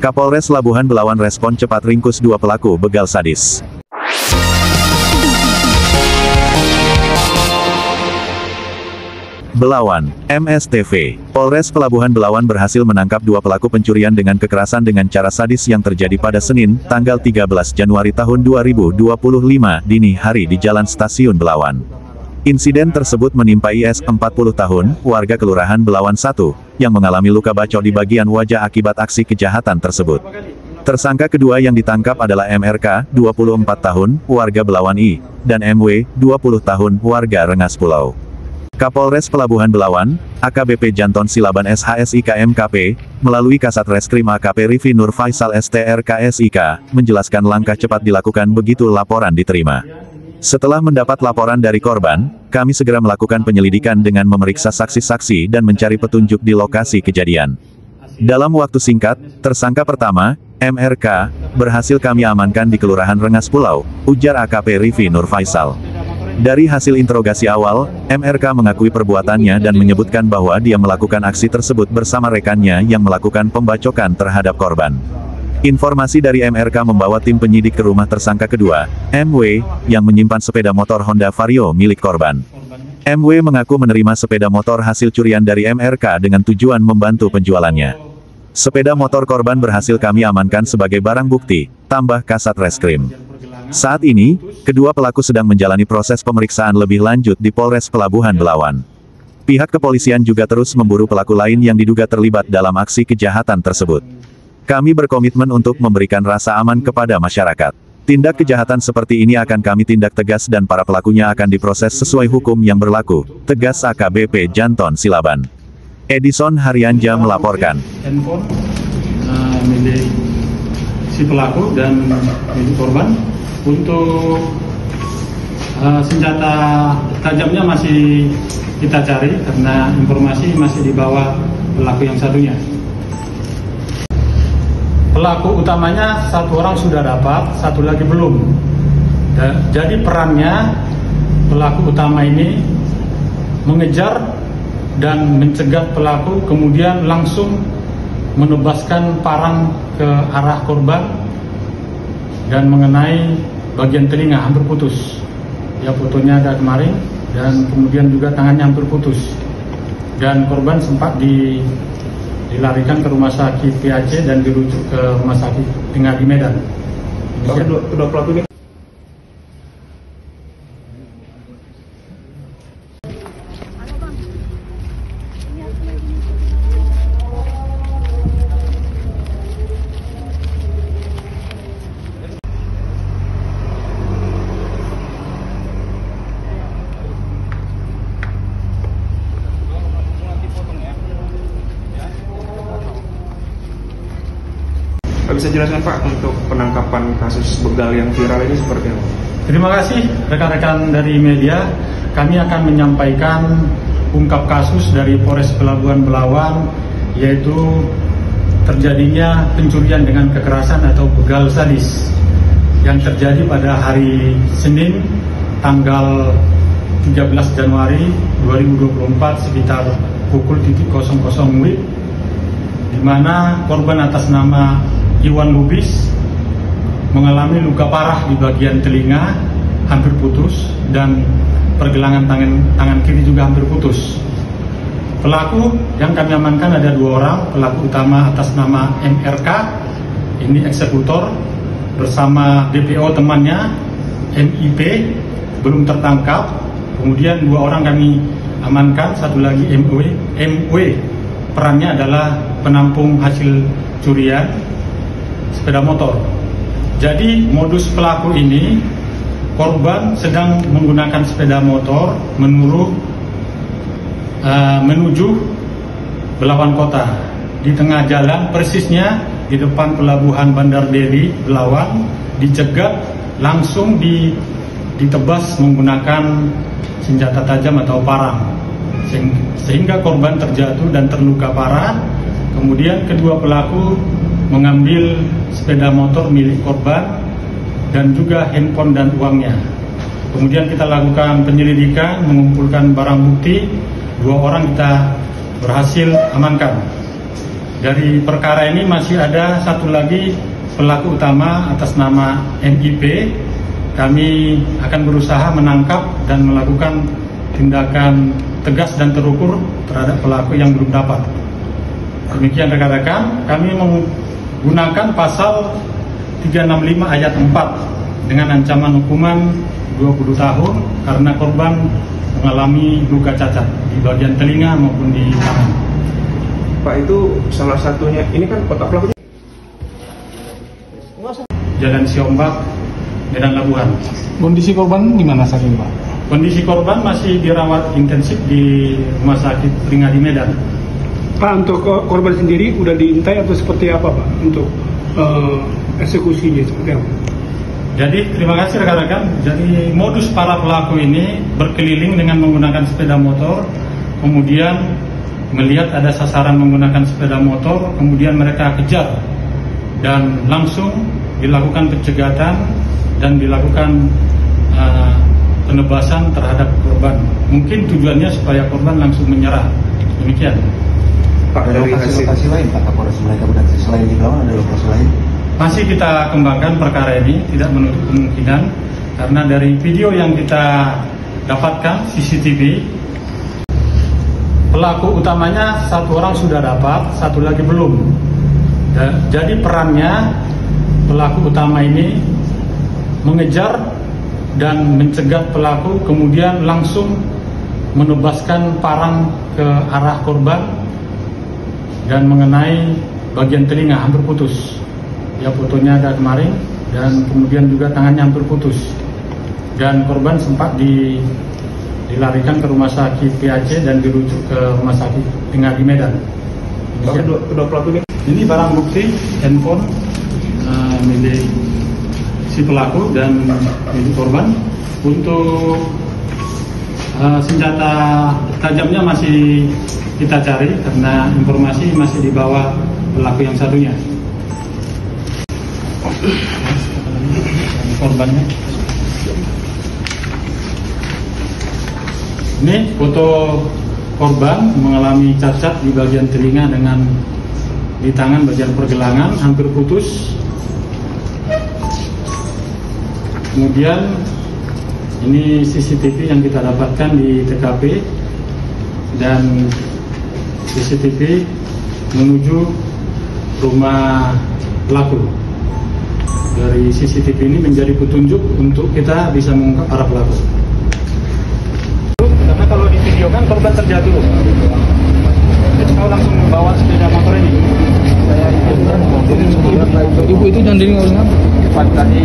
Kapolres Labuhan Belawan respon cepat ringkus dua pelaku begal sadis. Belawan, MSTV. Polres Pelabuhan Belawan berhasil menangkap dua pelaku pencurian dengan kekerasan dengan cara sadis yang terjadi pada Senin, tanggal 13 Januari tahun 2025, dini hari di Jalan Stasiun Belawan. Insiden tersebut menimpa IS 40 tahun, warga Kelurahan Belawan 1, yang mengalami luka bacok di bagian wajah akibat aksi kejahatan tersebut. Tersangka kedua yang ditangkap adalah MRK, 24 tahun, warga Belawan I, dan MW, 20 tahun, warga Rengas Pulau. Kapolres Pelabuhan Belawan, AKBP Janton Silaban SHSIK MKP, melalui Kasat Reskrim AKP Rivi Nur Faisal STRKSIK, menjelaskan langkah cepat dilakukan begitu laporan diterima. Setelah mendapat laporan dari korban, kami segera melakukan penyelidikan dengan memeriksa saksi-saksi dan mencari petunjuk di lokasi kejadian. Dalam waktu singkat, tersangka pertama, MRK, berhasil kami amankan di Kelurahan Rengas Pulau, ujar AKP Rivi Nur Faisal. Dari hasil interogasi awal, MRK mengakui perbuatannya dan menyebutkan bahwa dia melakukan aksi tersebut bersama rekannya yang melakukan pembacokan terhadap korban. Informasi dari MRK membawa tim penyidik ke rumah tersangka kedua, MW, yang menyimpan sepeda motor Honda Vario milik korban. MW mengaku menerima sepeda motor hasil curian dari MRK dengan tujuan membantu penjualannya. Sepeda motor korban berhasil kami amankan sebagai barang bukti, tambah Kasat Reskrim. Saat ini, kedua pelaku sedang menjalani proses pemeriksaan lebih lanjut di Polres Pelabuhan Belawan. Pihak kepolisian juga terus memburu pelaku lain yang diduga terlibat dalam aksi kejahatan tersebut. Kami berkomitmen untuk memberikan rasa aman kepada masyarakat. Tindak kejahatan seperti ini akan kami tindak tegas dan para pelakunya akan diproses sesuai hukum yang berlaku, tegas AKBP Janton Silaban. Edison Haryanja melaporkan. Handphone milik si pelaku dan milik korban. Untuk senjata tajamnya masih kita cari karena informasi masih dibawa pelaku yang satunya. Pelaku utamanya satu orang sudah dapat, satu lagi belum. Jadi perannya pelaku utama ini mengejar dan mencegat pelaku, kemudian langsung menebaskan parang ke arah korban dan mengenai bagian telinga hampir putus. Ya, fotonya ada kemarin, dan kemudian juga tangannya hampir putus. Dan korban sempat dilarikan ke rumah sakit PAC dan dirujuk ke rumah sakit Tengah di Medan. Kedua pelaku ini bisa jelaskan Pak untuk penangkapan kasus begal yang viral ini seperti apa? Terima kasih rekan-rekan dari media. Kami akan menyampaikan ungkap kasus dari Polres Pelabuhan Belawan, yaitu terjadinya pencurian dengan kekerasan atau begal sadis yang terjadi pada hari Senin tanggal 13 Januari 2024 sekitar pukul 00 WIB, di mana korban atas nama Iwan Lubis mengalami luka parah di bagian telinga, hampir putus, dan pergelangan tangan kiri juga hampir putus. Pelaku yang kami amankan ada dua orang. Pelaku utama atas nama MRK, ini eksekutor, bersama DPO temannya, MIP, belum tertangkap. Kemudian dua orang kami amankan, satu lagi MW, perannya adalah penampung hasil curian sepeda motor. Jadi modus pelaku ini, korban sedang menggunakan sepeda motor menuju Belawan Kota. Di tengah jalan, persisnya di depan pelabuhan Bandar Deli Belawan, dicegat, langsung ditebas menggunakan senjata tajam atau parang, sehingga korban terjatuh dan terluka parah. Kemudian kedua pelaku mengambil sepeda motor milik korban dan juga handphone dan uangnya. Kemudian kita lakukan penyelidikan, mengumpulkan barang bukti. Dua orang kita berhasil amankan. dari perkara ini masih ada satu lagi pelaku utama atas nama MIP. Kami akan berusaha menangkap dan melakukan tindakan tegas dan terukur terhadap pelaku yang belum dapat. Demikian rekan-rekan, kami menggunakan pasal 365 ayat 4 dengan ancaman hukuman 20 tahun karena korban mengalami luka cacat di bagian telinga maupun di tangan. Pak, itu salah satunya, ini kan kotak pelakunya Jalan Siombak, Medan Labuhan. Kondisi korban gimana saat ini, Pak? Kondisi korban masih dirawat intensif di Rumah Sakit Pringadi Medan. Pak, untuk korban sendiri udah diintai atau seperti apa, Pak? Untuk eksekusinya seperti apa? Jadi terima kasih rekan-rekan. Jadi modus para pelaku ini berkeliling dengan menggunakan sepeda motor, kemudian melihat ada sasaran menggunakan sepeda motor, kemudian mereka kejar dan langsung dilakukan pencegatan dan dilakukan penebasan terhadap korban. Mungkin tujuannya supaya korban langsung menyerah. Demikian. Pak, dari hasil lokasi lain, Pak, Kapolres mereka berarti selain di Belawan ada lokasi lain? Masih kita kembangkan perkara ini, tidak menutup kemungkinan karena dari video yang kita dapatkan CCTV, pelaku utamanya satu orang sudah dapat, satu lagi belum. Jadi perannya pelaku utama ini mengejar dan mencegat pelaku, kemudian langsung menebaskan parang ke arah korban dan mengenai bagian telinga hampir putus. Ya, fotonya ada kemarin, dan kemudian juga tangannya hampir putus. Dan korban sempat dilarikan ke rumah sakit PAC dan dirujuk ke rumah sakit Pringadi Medan. kedua pelaku Ini barang bukti handphone milik si pelaku dan milik korban. Untuk senjata tajamnya masih kita cari karena informasi masih di bawah pelaku yang satunya. Korbannya. Ini foto korban mengalami cacat di bagian telinga dengan di tangan bagian pergelangan hampir putus. Kemudian ini CCTV yang kita dapatkan di TKP dan CCTV menuju rumah pelaku. Dari CCTV ini menjadi petunjuk untuk kita bisa mengungkap para pelaku. Karena kalau di video kan korban terjatuh. Jadi kau langsung membawa sepeda motor ini. Ibu itu jangan diri ngomong apa? Tadi